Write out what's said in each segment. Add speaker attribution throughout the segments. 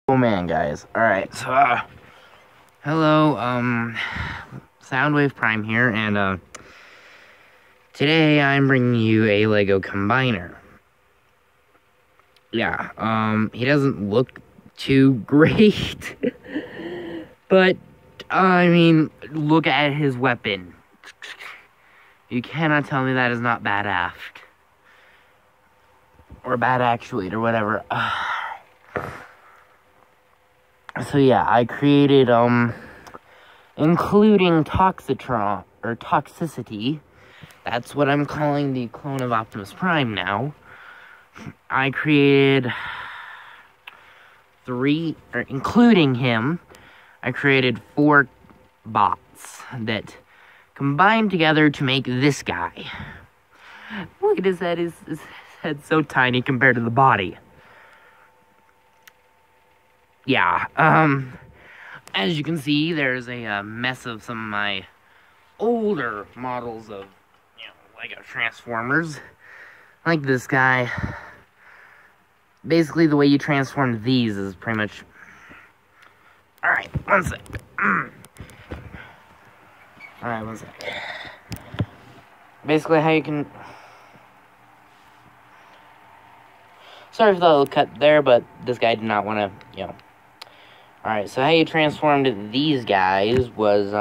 Speaker 1: Oh man, guys. Alright, so, hello, Soundwave Prime here, and, today I'm bringing you a Lego Combiner. Yeah, he doesn't look too great, but, I mean, look at his weapon. You cannot tell me that is not bad aft. Or bad actuate, or whatever. So yeah, I created, including Toxitron, or Toxicity. That's what I'm calling the clone of Optimus Prime now. I created including him, I created 4 bots that combined together to make this guy. Look at his head, his head's so tiny compared to the body. Yeah, as you can see, there's a mess of some of my older models of, Lego Transformers. Like this guy. Basically, the way you transform these is pretty much... Alright, one sec. Alright, one sec. Basically, how you can... Sorry for the little cut there, but this guy did not want to, Alright, so how you transformed these guys was,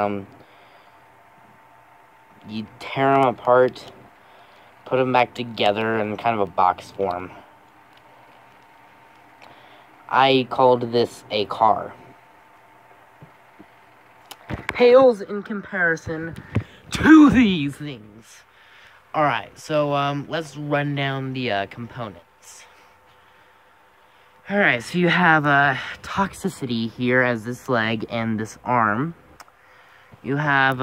Speaker 1: you tear them apart, put them back together in kind of a box form. I called this a car. Pales in comparison to these things. Alright, so, let's run down the, components. Alright, so you have, Toxicity here as this leg and this arm. You have,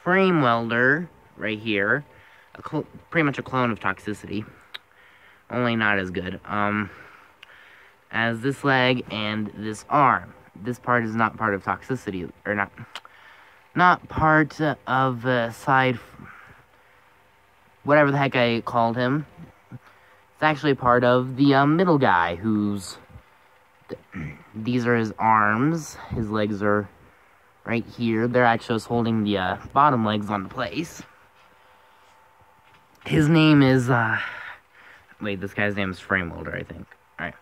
Speaker 1: Frame Welder right here. Pretty much a clone of Toxicity. Only not as good. As this leg and this arm. This part is not part of Toxicity, or not part of, side... whatever the heck I called him. It's actually part of the middle guy, who's... These are his arms. His legs are right here. They're actually just holding the bottom legs on place. His name is... Wait, this guy's name is Frame Welder, I think. Alright.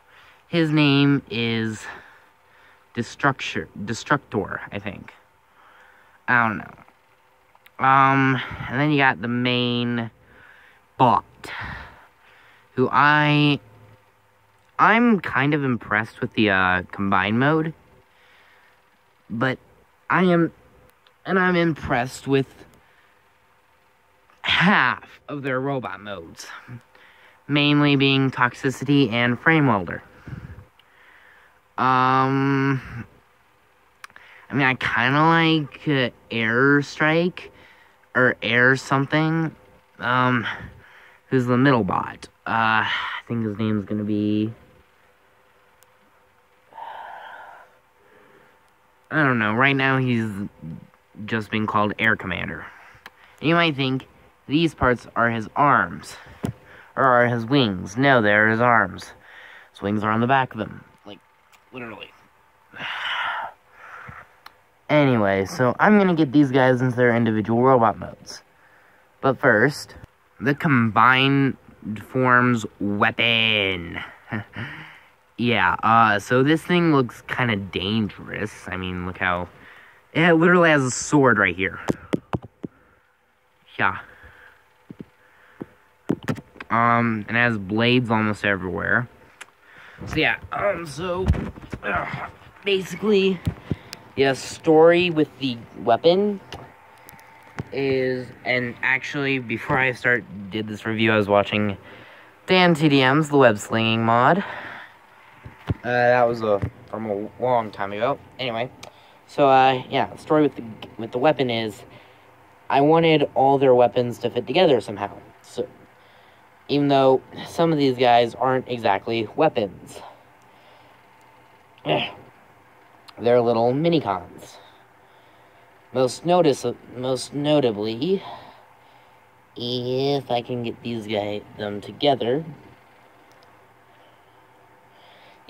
Speaker 1: His name is... Destructor, I think. I don't know. And then you got the main bot. Who I'm kind of impressed with the combine mode, but I'm impressed with half of their robot modes, mainly being Toxicity and Frame Welder. I mean, I kind of like Air Strike or Air something. Who's the middle bot? I think his name's gonna be... I don't know. Right now, he's just being called Air Commander. And you might think these parts are his arms. Or are his wings. No, they're his arms. His wings are on the back of him. Like, literally. Anyway, so I'm gonna get these guys into their individual robot modes. But first... the combined forms weapon. Yeah, so this thing looks kind of dangerous. I mean, look how... it literally has a sword right here. Yeah. It has blades almost everywhere. So yeah, basically, the story with the weapon is, and actually, before I did this review, I was watching Dan TDM's The Web Slinging mod. That was from a long time ago. Anyway, so yeah, the story with the weapon is, I wanted all their weapons to fit together somehow. So, even though some of these guys aren't exactly weapons, they're little mini-cons. Most notably, if I can get them together,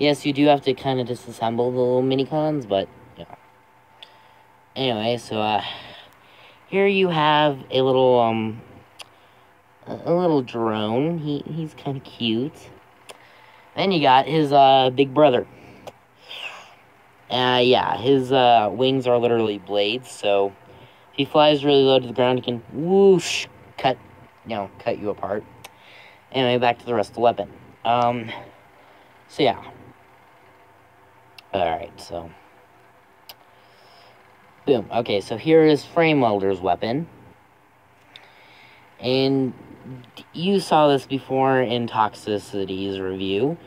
Speaker 1: Yes, you do have to kind of disassemble the little mini-cons, but, you know. Anyway, so, here you have a little drone. He's kind of cute. Then you got his, big brother. Yeah, his, wings are literally blades, so if he flies really low to the ground, he can whoosh, cut you apart. Anyway, back to the rest of the weapon. So yeah. Alright, so. Boom. Okay, so here is Frame Welder's weapon. And you saw this before in Toxicity's review,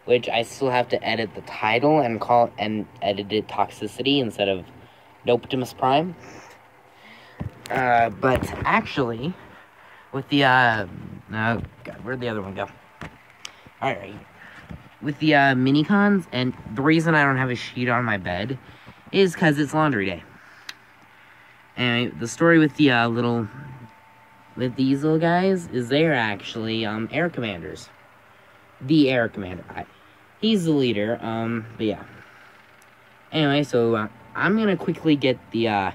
Speaker 1: which I still have to edit the title and edit it Toxicity instead of Optimus Prime. But actually, with the, oh god, where'd the other one go? Alright. With the, mini-cons, and the reason I don't have a sheet on my bed is because it's laundry day. And the story with the, with these little guys is they're actually, air commanders. The air commander. He's the leader, but yeah. Anyway, so, I'm gonna quickly get the,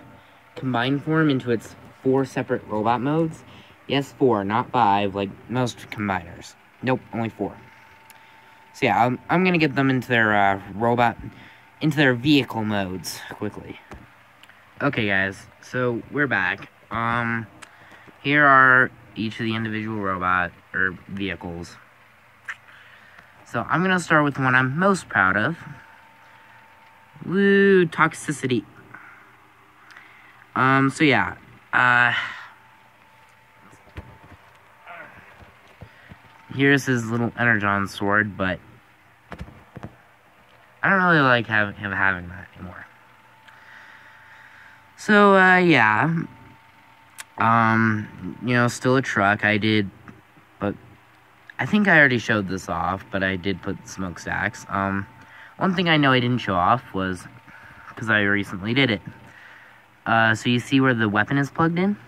Speaker 1: combined form into its 4 separate robot modes. Yes, 4, not 5, like most combiners. Nope, only 4. So yeah, I'm gonna get them into their, into their vehicle modes quickly. Okay, guys, so we're back. Here are each of the individual robot, or vehicles. So I'm gonna start with the one I'm most proud of. Woo, Toxicity. So yeah, here's his little Energon sword, but I don't really like him having that anymore. So, yeah. You know, still a truck. But I think I already showed this off, but I did put smokestacks. One thing I know I didn't show off was, because I recently did it. So you see where the weapon is plugged in?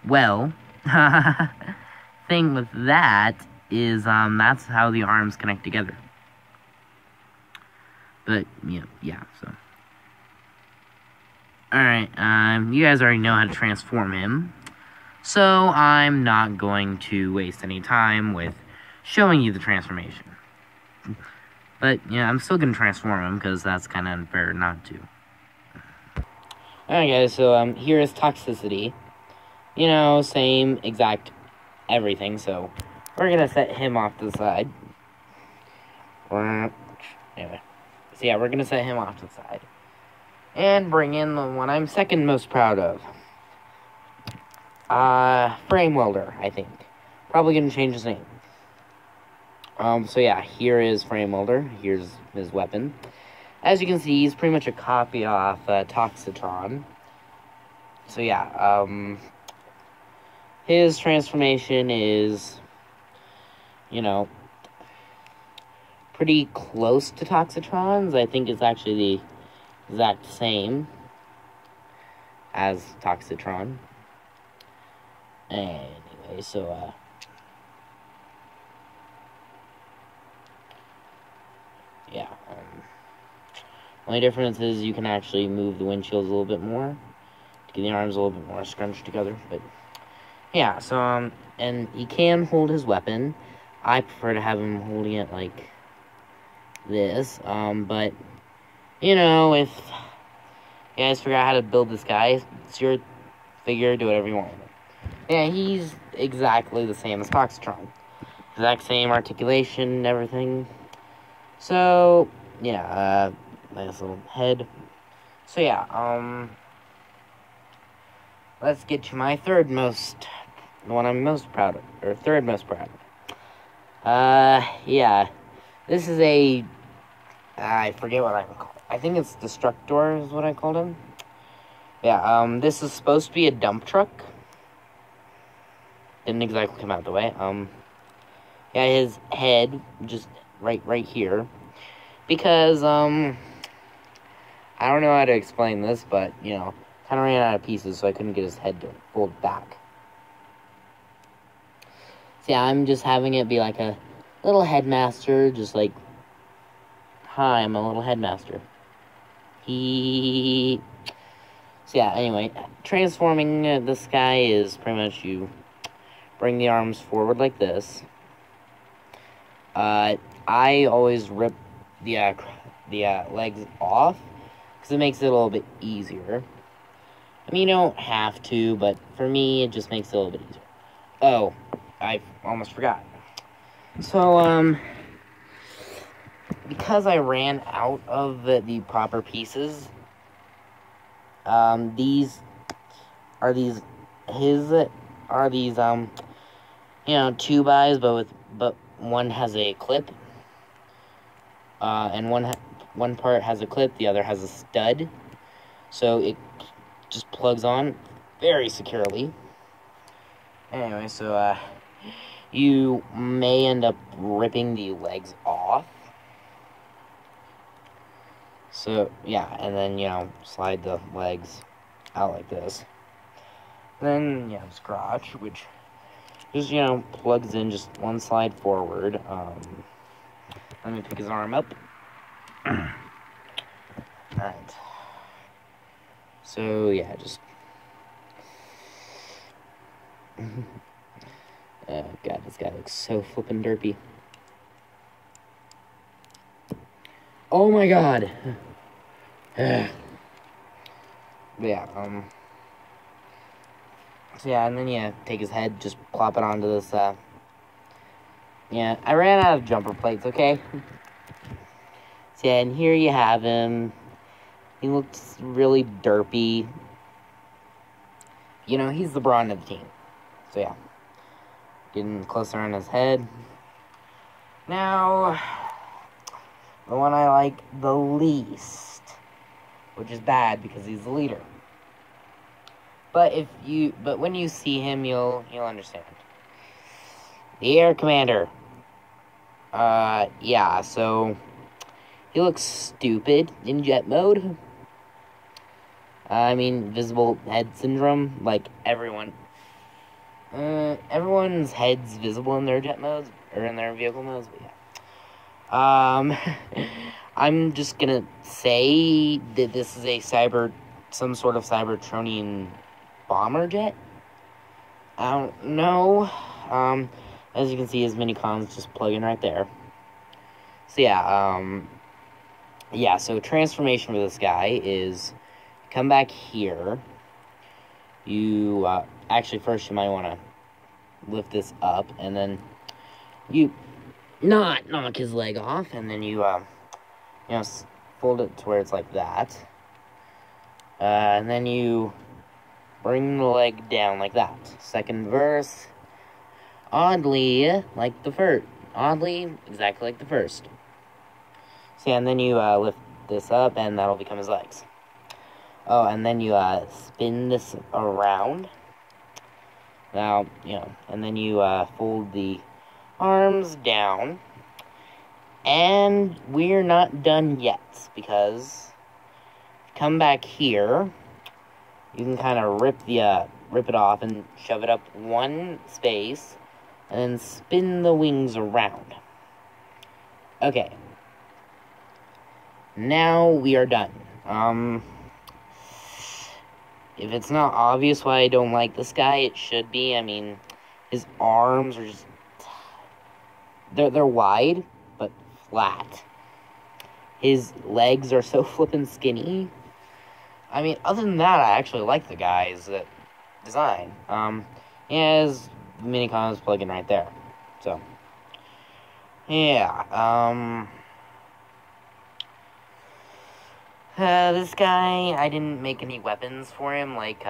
Speaker 1: Well, thing with that is, that's how the arms connect together. But, yeah, so. Alright, you guys already know how to transform him. So, I'm not going to waste any time with showing you the transformation. But, yeah, I'm still going to transform him, because that's kind of unfair not to. Alright, guys, so, here is Toxicity. You know, same exact everything, so we're going to set him off to the side. Anyway. So, yeah, we're going to set him off to the side. And bring in the one I'm second most proud of. Frame Welder, I think. Probably going to change his name. So yeah, here is Frame Welder. Here's his weapon. As you can see, he's pretty much a copy off Toxitron. So yeah, his transformation is, you know, pretty close to Toxitron's. I think it's actually the exact same as Toxitron. Anyway, so, yeah, only difference is you can actually move the windshields a little bit more, to get the arms a little bit more scrunched together, but, yeah, so, and he can hold his weapon. I prefer to have him holding it like this, but, you know, if you guys figure out how to build this guy, it's your figure, do whatever you want with it. Yeah, he's exactly the same as Toxitron. Exact same articulation and everything. So, yeah, nice little head. So, yeah, let's get to my the one I'm most proud of, or third most proud of. Yeah, this is I forget what I call it. I think it's Destructor is what I called him. Yeah, this is supposed to be a dump truck. Didn't exactly come out the way. Yeah, his head just right here. Because, I don't know how to explain this, but, you know, kind of ran out of pieces, so I couldn't get his head to fold back. So, yeah, I'm just having it be like a little headmaster, just like Hi, I'm a little headmaster. So yeah, anyway, transforming this guy is pretty much you bring the arms forward like this. I always rip the legs off because it makes it a little bit easier. I mean, you don't have to, but for me, it just makes it a little bit easier. Oh, I almost forgot. So, because I ran out of the proper pieces, these are these 2x, but one has a clip, and one part has a clip, the other has a stud, so it just plugs on very securely. Anyway, so you may end up ripping the legs off. So yeah, and then slide the legs out like this. Then scratch, which just plugs in just one slide forward. Let me pick his arm up. Alright. So yeah, just oh god, this guy looks so flippin' derpy. Oh my god. But yeah, so yeah, and then take his head, just plop it onto this, I ran out of jumper plates, okay? So yeah, and here you have him. He looks really derpy. He's the brawn of the team. So yeah, getting closer on his head. Now, the one I like the least, which is bad because he's the leader. But when you see him, you'll understand. The Air Commander. Yeah, so he looks stupid in jet mode. I mean, visible head syndrome, like everyone. Everyone's head's visible in their jet modes, or in their vehicle modes, but yeah. I'm just gonna say that this is some sort of Cybertronian bomber jet. I don't know. As you can see, his mini-cons just plug in right there. So yeah, so transformation for this guy is come back here. You, actually first you might want to lift this up, and then you not knock his leg off, and then you, fold it to where it's like that. And then you bring the leg down like that. Second verse, oddly, exactly like the first. So yeah, and then you, lift this up, and that'll become his legs. Oh, and then you, spin this around. Now, and then you, fold the arms down. And we're not done yet, because come back here, you can kind of rip it off and shove it up one space, and then spin the wings around. Okay. Now we are done. If it's not obvious why I don't like this guy, it should be. I mean, his arms are just... They're wide, but flat. His legs are so flippin' skinny. I mean, other than that, I actually like the guy's design. He has mini-cons plug-in right there. So, yeah, this guy, I didn't make any weapons for him, like,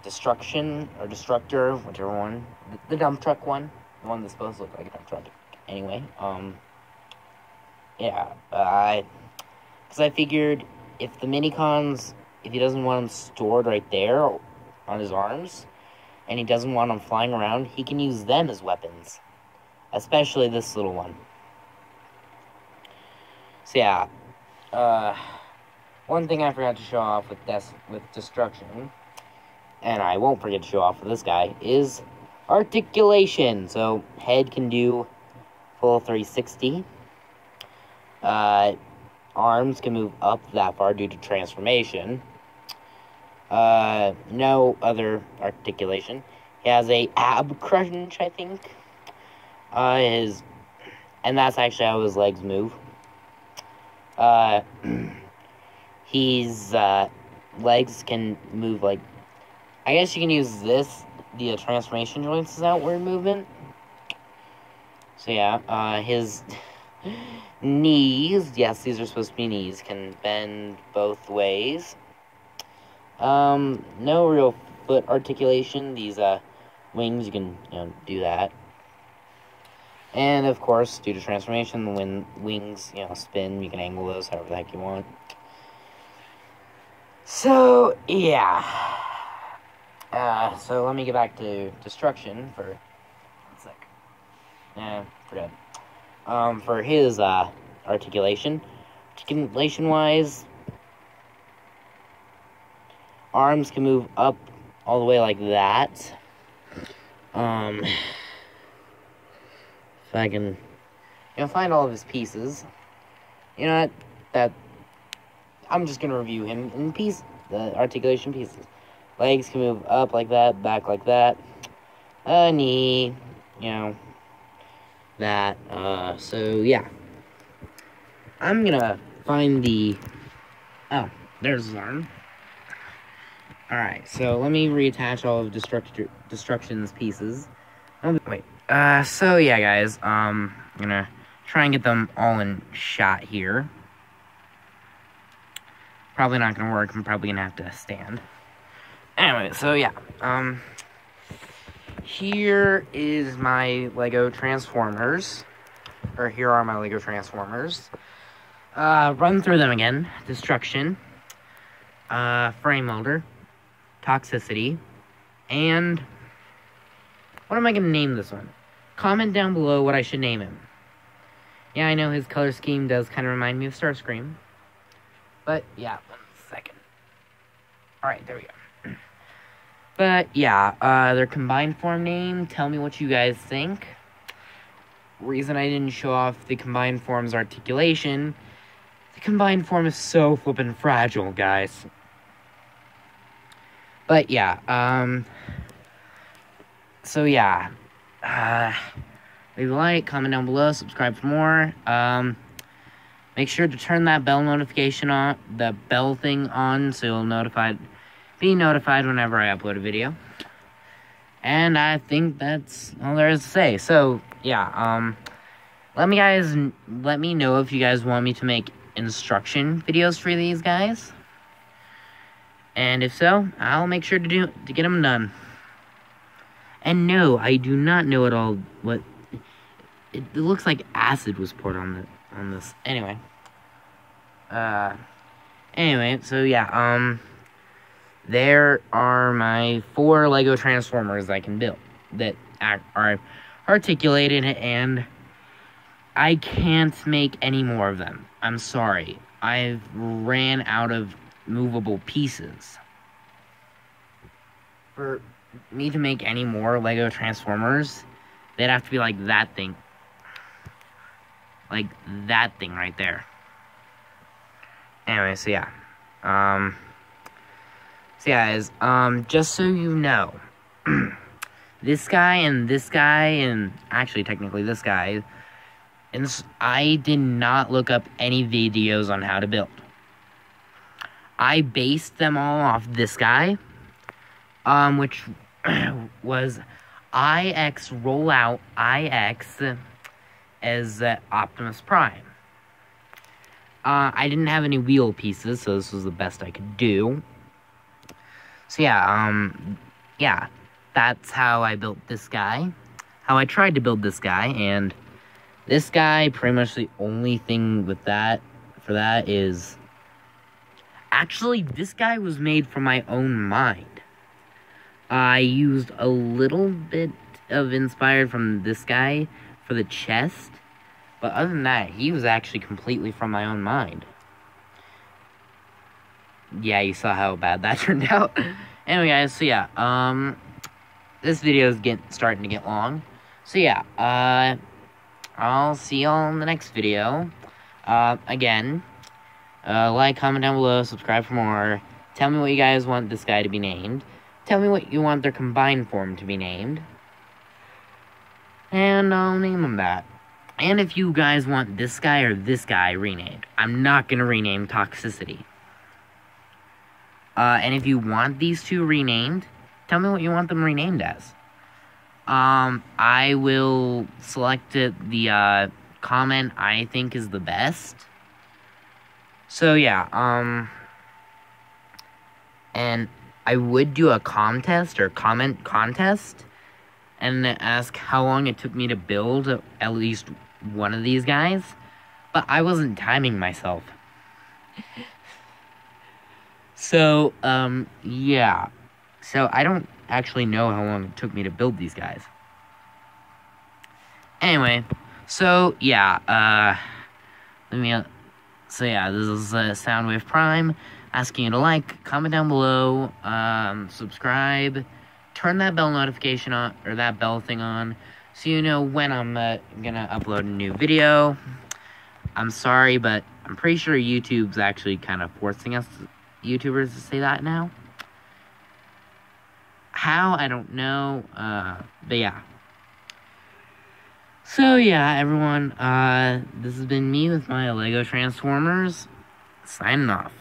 Speaker 1: Destruction, or Destructor, whichever one. The dump truck one. The one that's supposed to look like a dump truck. Anyway, yeah, because I figured if the mini-cons, if he doesn't want them stored right there on his arms, and he doesn't want them flying around, he can use them as weapons. Especially this little one. So yeah, one thing I forgot to show off with Destruction, and I won't forget to show off with this guy, is articulation. So, head can do full 360. arms can move up that far due to transformation. No other articulation. He has a ab crunch, I think. And that's actually how his legs move. His legs can move like, I guess you can use this, the transformation joints as outward movement. So yeah, his knees, yes, these are supposed to be knees, can bend both ways. No real foot articulation. These wings, you can do that. And of course, due to transformation, when wings spin, you can angle those however the heck you want. So yeah. So let me get back to destruction for 1 sec. Forget. For his articulation-wise, arms can move up all the way like that. If I can, find all of his pieces. You know what? That I'm just gonna review him in the articulation pieces. Legs can move up like that, back like that. Knee, that. So yeah. I'm gonna find the. Oh, there's his arm. Alright, so let me reattach all of Destruction's pieces. Wait. So yeah, guys, I'm gonna try and get them all in shot here. Probably not gonna work. I'm probably gonna have to stand. Anyway, so yeah, here is my Lego Transformers. Or here are my Lego Transformers. Run through them again. Destruction. Frame Molder. Toxicity. And what am I going to name this one? Comment down below what I should name him. Yeah, I know his color scheme does kind of remind me of Starscream. But, yeah, 1 second. Alright, there we go. But, yeah, their combined form name, tell me what you guys think. Reason I didn't show off the combined form's articulation, the combined form is so flippin' fragile, guys. But, yeah, so, yeah, leave a like, comment down below, subscribe for more. Make sure to turn that bell notification on, the bell thing on, so you'll be notified whenever I upload a video. And I think that's all there is to say. So, yeah, let me know if you guys want me to make instruction videos for these guys. And if so, I'll make sure to get them done. And no, I do not know at all what it looks like. Acid was poured on this. Anyway, so yeah, there are my 4 Lego Transformers I can build that are articulated, and I can't make any more of them. I'm sorry, I've ran out of movable pieces. For me to make any more Lego Transformers, they'd have to be like that thing. Like that thing right there. Anyway, so yeah. So guys, just so you know, this guy, and actually technically this guy, and I did not look up any videos on how to build. I based them all off this guy, which was IX Rollout IX as Optimus Prime. I didn't have any wheel pieces, so this was the best I could do. So yeah, that's how I built this guy. How I tried to build this guy, and this guy, pretty much the only thing for that is... Actually, this guy was made from my own mind. I used a little bit of inspired from this guy for the chest, but other than that, he was actually completely from my own mind. Yeah, you saw how bad that turned out. Anyway, guys, so yeah, this video is starting to get long. So yeah, I'll see y'all in the next video. Again, Like, comment down below, subscribe for more. Tell me what you guys want this guy to be named. Tell me what you want their combined form to be named. And I'll name them that. And if you guys want this guy or this guy renamed, I'm not going to rename Toxicity. And if you want these two renamed, tell me what you want them renamed as. I will select the comment I think is the best. So yeah, and I would do a contest or comment contest and ask how long it took me to build at least one of these guys, but I wasn't timing myself. So, yeah. So, I don't actually know how long it took me to build these guys. Anyway, so, yeah, so yeah, this is Soundwave Prime, asking you to like, comment down below, subscribe, turn that bell notification on, or that bell thing on, so you know when I'm gonna upload a new video. I'm sorry, but I'm pretty sure YouTube's actually kind of forcing us YouTubers to say that now. How? I don't know, but yeah. So yeah, everyone, this has been me with my LEGO Transformers, signing off.